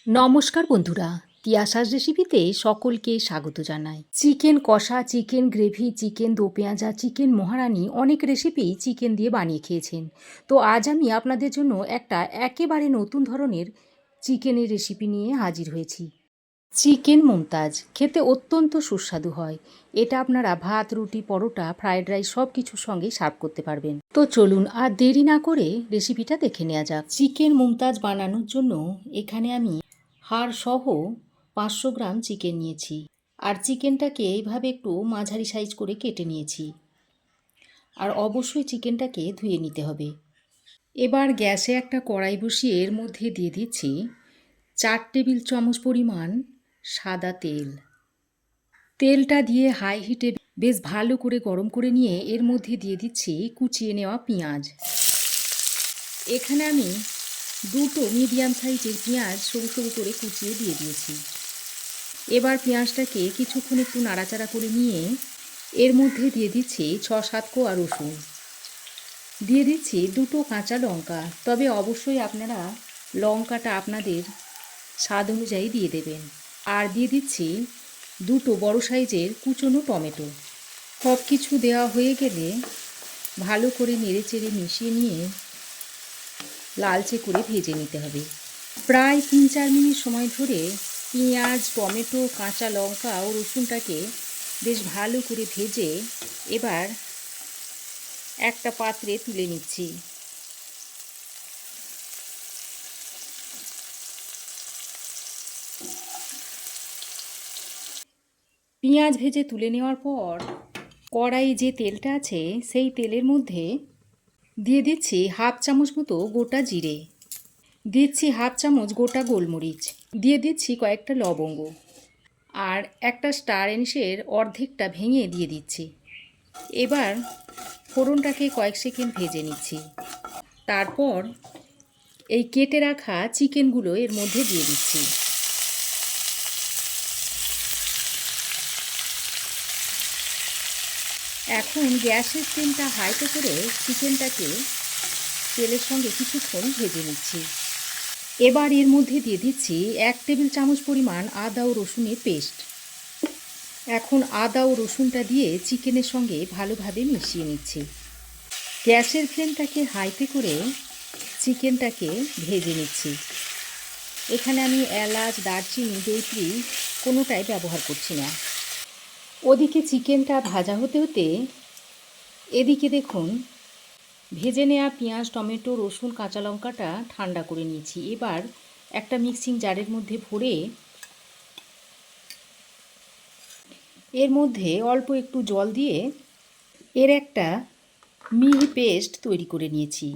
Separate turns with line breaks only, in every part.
নমস্কার বন্ধুরা, তিয়াসার রেসিপিতে সকলকে স্বাগত জানাই। চিকেন কষা, চিকেন গ্রেভি, চিকেন দো পেঁয়াজা, চিকেন মহারানি অনেক রেসিপি চিকেন দিয়ে বানিয়ে খেয়েছেন। তো আজ আমি আপনাদের জন্য একটা একেবারে নতুন ধরনের চিকেনের রেসিপি নিয়ে হাজির হয়েছি। চিকেন মুমতাজ খেতে অত্যন্ত সুস্বাদু হয়। এটা আপনারা ভাত, রুটি, পরোটা, ফ্রায়েড রাইস সব কিছুর সঙ্গে সার্ভ করতে পারবেন। তো চলুন আর দেরি না করে রেসিপিটা দেখে নেওয়া যাক। চিকেন মুমতাজ বানানোর জন্য এখানে আমি হাড় সহ 500 গ্রাম চিকেন নিয়েছি। আর চিকেনটাকে এইভাবে একটু মাঝারি সাইজ করে কেটে নিয়েছি। আর অবশ্যই চিকেনটাকে ধুয়ে নিতে হবে। এবার গ্যাসে একটা কড়াই বসিয়ে এর মধ্যে দিয়ে দিচ্ছি 4 টেবিল চামচ পরিমাণ সাদা তেল। তেলটা দিয়ে হাই হিটে বেশ ভালো করে গরম করে নিয়ে এর মধ্যে দিয়ে দিচ্ছি কুচিয়ে নেওয়া পেঁয়াজ। এখানে আমি দুটো মিডিয়াম সাইজের পেঁয়াজ সরু সরু করে কুচিয়ে দিয়ে দিয়েছি। এবার পেঁয়াজটাকে কিছুক্ষণ একটু নাড়াচাড়া করে নিয়ে এর মধ্যে দিয়ে দিচ্ছি 6-7 কোয়া রসুন, দিয়ে দিচ্ছি দুটো কাঁচা লঙ্কা। তবে অবশ্যই আপনারা লঙ্কাটা আপনাদের স্বাদ অনুযায়ী দিয়ে দেবেন। আর দিয়ে দিচ্ছি দুটো বড় সাইজের কুচনো টমেটো। সব কিছু দেওয়া হয়ে গেলে ভালো করে নেড়েচেড়ে মিশিয়ে নিয়ে লালচে করে ভেজে নিতে হবে। প্রায় 3-4 মিনিট সময় ধরে পেঁয়াজ, টমেটো, কাঁচা লঙ্কা ও রসুনটাকে বেশ ভালো করে ভেজে এবার একটা পাত্রে তুলে নিচ্ছি। পেঁয়াজ ভেজে তুলে নেওয়ার পর কড়াই যে তেলটা আছে সেই তেলের মধ্যে দিয়ে দিচ্ছি 1/2 চামচ মতো গোটা জিরে, দিচ্ছি 1/2 চামচ গোটা গোলমরিচ, দিয়ে দিচ্ছি কয়েকটা লবঙ্গ, আর একটা স্টার এনিসের অর্ধেকটা ভেঙে দিয়ে দিচ্ছি। এবার ফোড়নটাকে কয়েক সেকেন্ড ভেজে নিচ্ছি। তারপর এই কেটে রাখা চিকেনগুলো এর মধ্যে দিয়ে দিচ্ছি। এখন গ্যাসের ফ্লেমটা হাইতে করে চিকেনটাকে তেলের সঙ্গে কিছুক্ষণ ভেজে নিচ্ছি। এবার এর মধ্যে দিয়ে দিচ্ছি 1 টেবিল চামচ পরিমাণ আদা ও রসুনের পেস্ট। এখন আদা ও রসুনটা দিয়ে চিকেনের সঙ্গে ভালোভাবে মিশিয়ে নিচ্ছি। গ্যাসের ফ্লেমটাকে হাইতে করে চিকেনটাকে ভেজে নিচ্ছি। এখানে আমি এলাচ, দারচিনি, জয়িত্রী কোনোটাই ব্যবহার করছি না। ওদিকে চিকেনটা ভাজা হতে হতে এদিকে দেখুন ভেজে নেওয়া পেঁয়াজ, টমেটো, রসুন, কাঁচা লঙ্কাটা ঠান্ডা করে নিয়েছি। এবার একটা মিক্সিং জারের মধ্যে ভরে এর মধ্যে অল্প একটু জল দিয়ে এর একটা মিহি পেস্ট তৈরি করে নিয়েছি।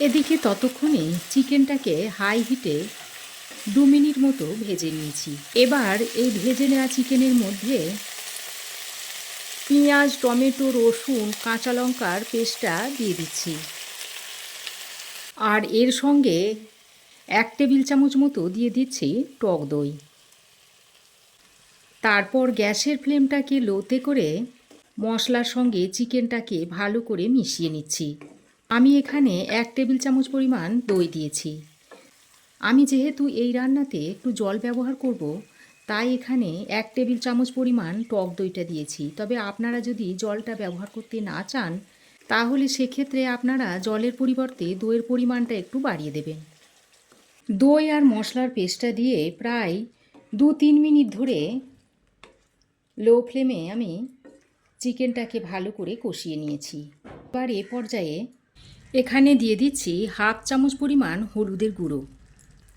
এদিকে ততক্ষণে চিকেনটাকে হাই হিটে 2 মিনিট মতো ভেজে নিয়েছি। এবার এই ভেজে নেওয়া চিকেনের মধ্যে পেঁয়াজ, টমেটো, রসুন, কাঁচা লঙ্কার পেস্টটা দিয়ে দিচ্ছি। আর এর সঙ্গে 1 টেবিল চামচ মতো দিয়ে দিচ্ছি টক দই। তারপর গ্যাসের ফ্লেমটাকে লোতে করে মশলার সঙ্গে চিকেনটাকে ভালো করে মিশিয়ে নিচ্ছি। আমি এখানে 1 টেবিল চামচ পরিমাণ দই দিয়েছি। আমি যেহেতু এই রান্নাতে একটু জল ব্যবহার করব, তাই এখানে 1 টেবিল চামচ পরিমাণ টক দইটা দিয়েছি। তবে আপনারা যদি জলটা ব্যবহার করতে না চান তাহলে সেক্ষেত্রে আপনারা জলের পরিবর্তে দইয়ের পরিমাণটা একটু বাড়িয়ে দেবেন। দই আর মশলার পেস্টটা দিয়ে প্রায় 2-3 মিনিট ধরে লো ফ্লেমে আমি চিকেনটাকে ভালো করে কষিয়ে নিয়েছি। এবার এ পর্যায়ে এখানে দিয়ে দিচ্ছি 1/2 চামচ পরিমাণ হলুদের গুঁড়ো,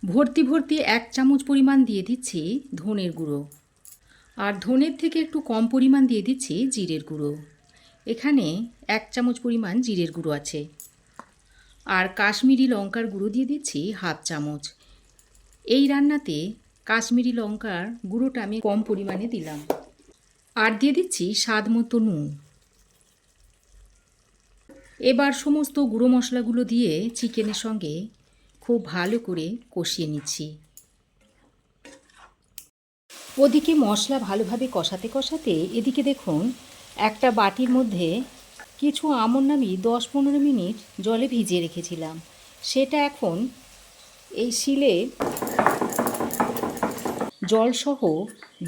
ভর্তি ভর্তি 1 চামচ পরিমাণ দিয়ে দিচ্ছি ধনের গুঁড়ো, আর ধনের থেকে একটু কম পরিমাণ দিয়ে দিচ্ছি জিরের গুঁড়ো। এখানে 1 চামচ পরিমাণ জিরের গুঁড়ো আছে। আর কাশ্মীরি লঙ্কার গুঁড়ো দিয়ে দিচ্ছি 1/2 চামচ। এই রান্নাতে কাশ্মীরি লঙ্কার গুঁড়োটা আমি কম পরিমাণে দিলাম। আর দিয়ে দিচ্ছি স্বাদ মতো নুন। এবার সমস্ত গুঁড়ো মশলাগুলো দিয়ে চিকেনের সঙ্গে খুব ভালো করে কষিয়ে নিচ্ছি। ওদিকে মশলা ভালোভাবে কষাতে কষাতে এদিকে দেখুন একটা বাটির মধ্যে কিছু আমন্ড আমি 10-15 মিনিট জলে ভিজিয়ে রেখেছিলাম। সেটা এখন এই শিলে জলসহ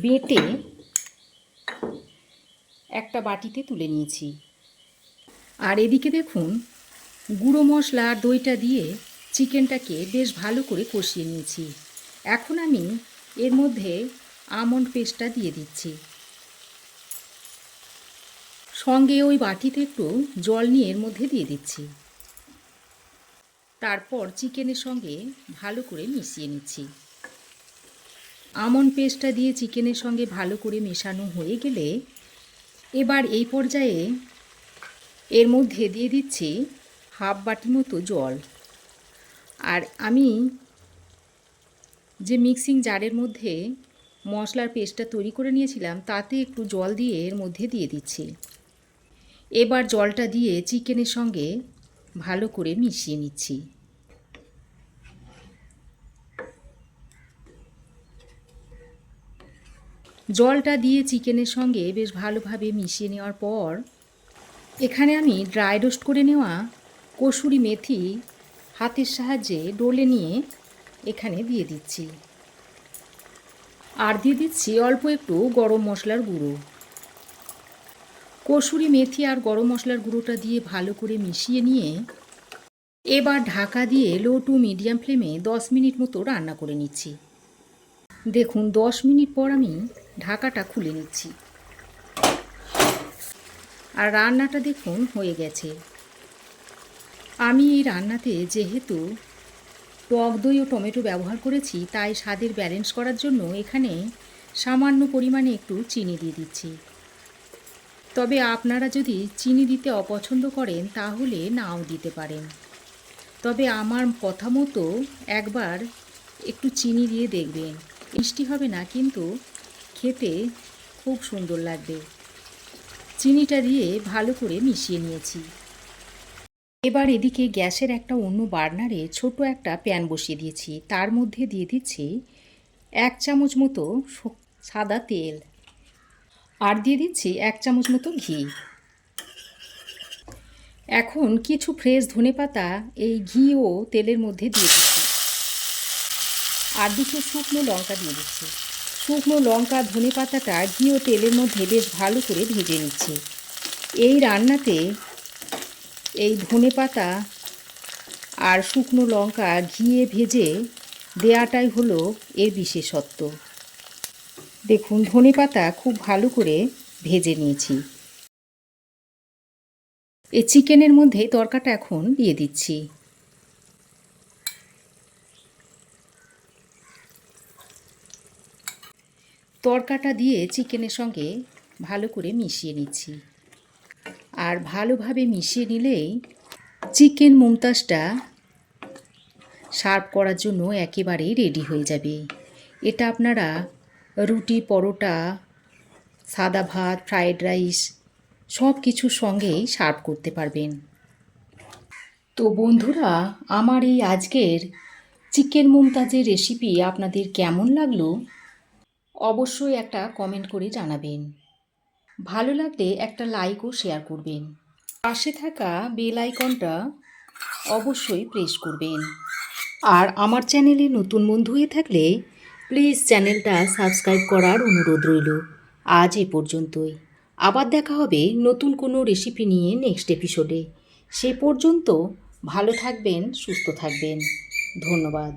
বেটে একটা বাটিতে তুলে নিয়েছি। আর এদিকে দেখুন গুঁড়ো মশলা আর দইটা দিয়ে চিকেনটাকে বেশ ভালো করে কষিয়ে নিয়েছি। এখন আমি এর মধ্যে আমন্ড পেস্টটা দিয়ে দিচ্ছি। সঙ্গে ওই বাটিতে একটু জল নিয়ে এর মধ্যে দিয়ে দিচ্ছি। তারপর চিকেনের সঙ্গে ভালো করে মিশিয়ে নিচ্ছি। আমন্ড পেস্টটা দিয়ে চিকেনের সঙ্গে ভালো করে মেশানো হয়ে গেলে এবার এই পর্যায়ে এর মধ্যে দিয়ে দিচ্ছি হাফ বাটি মতো জল। আর আমি যে মিক্সিং জারের মধ্যে মশলার পেস্টটা তৈরি করে নিয়েছিলাম তাতে একটু জল দিয়ে এর মধ্যে দিয়ে দিচ্ছি। এবার জলটা দিয়ে চিকেনের সঙ্গে ভালো করে মিশিয়ে নিচ্ছি। জলটা দিয়ে চিকেনের সঙ্গে বেশ ভালোভাবে মিশিয়ে নেওয়ার পর এখানে আমি ড্রাই রোস্ট করে নেওয়া কসুরি মেথি হাতের সাহায্যে ডলে নিয়ে এখানে দিয়ে দিচ্ছি। আর দিয়ে দিচ্ছি অল্প একটু গরম মশলার গুঁড়ো। কসুরি মেথি আর গরম মশলার গুঁড়োটা দিয়ে ভালো করে মিশিয়ে নিয়ে এবার ঢাকা দিয়ে লো টু মিডিয়াম ফ্লেমে 10 মিনিট মতো রান্না করে নিচ্ছি। দেখুন 10 মিনিট পর আমি ঢাকাটা খুলে নিচ্ছি। আর রান্নাটা দেখুন হয়ে গেছে। আমি এই রান্নাতে যেহেতু টক দই ও টমেটো ব্যবহার করেছি তাই স্বাদের ব্যালেন্স করার জন্য এখানে সামান্য পরিমাণে একটু চিনি দিয়ে দিচ্ছি। তবে আপনারা যদি চিনি দিতে অপছন্দ করেন তাহলে নাও দিতে পারেন। তবে আমার কথা মতো একবার একটু চিনি দিয়ে দেখবেন। মিষ্টি হবে না কিন্তু খেতে খুব সুন্দর লাগবে। চিনিটা দিয়ে ভালো করে মিশিয়ে নিয়েছি। এবার এদিকে গ্যাসের একটা অন্য বার্নারে ছোট একটা প্যান বসিয়ে দিয়েছি। তার মধ্যে দিয়ে দিচ্ছি 1 চামচ মতো সাদা তেল আর দিয়ে দিচ্ছি 1 চামচ মতো ঘি। এখন কিছু ফ্রেশ ধনেপাতা এই ঘি ও তেলের মধ্যে দিয়ে দিচ্ছি। আর দুটো শুকনো লঙ্কা দিয়ে দিচ্ছি। শুকনো লঙ্কা ধনেপাতাটা ঘি ও তেলের মধ্যে বেশ ভালো করে ভেজে নিচ্ছি। এই রান্নাতে এই ধনেপাতা আর শুকনো লঙ্কা ঘিয়ে ভেজে দেওয়াটাই হলো এর বিশেষত্ব। দেখুন ধনেপাতা খুব ভালো করে ভেজে নিয়েছি। এই চিকেনের মধ্যে তরকাটা এখন দিয়ে দিচ্ছি। তরকাটা দিয়ে চিকেনের সঙ্গে ভালো করে মিশিয়ে নিচ্ছি। আর ভালোভাবে মিশিয়ে নিলেই চিকেন মুমতাজটা সার্ভ করার জন্য একেবারেই রেডি হয়ে যাবে। এটা আপনারা রুটি, পরোটা, সাদা ভাত, ফ্রায়েড রাইস সব কিছুর সঙ্গেই সার্ভ করতে পারবেন। তো বন্ধুরা, আমার এই আজকের চিকেন মুমতাজের রেসিপি আপনাদের কেমন লাগলো অবশ্যই একটা কমেন্ট করে জানাবেন। ভালো লাগলে একটা লাইক ও শেয়ার করবেন। পাশে থাকা বেল আইকনটা অবশ্যই প্রেস করবেন। আর আমার চ্যানেলে নতুন বন্ধু হয়ে থাকলে প্লিজ চ্যানেলটা সাবস্ক্রাইব করার অনুরোধ রইল। আজ এ পর্যন্তই। আবার দেখা হবে নতুন কোনো রেসিপি নিয়ে নেক্সট এপিসোডে। সে পর্যন্ত ভালো থাকবেন, সুস্থ থাকবেন। ধন্যবাদ।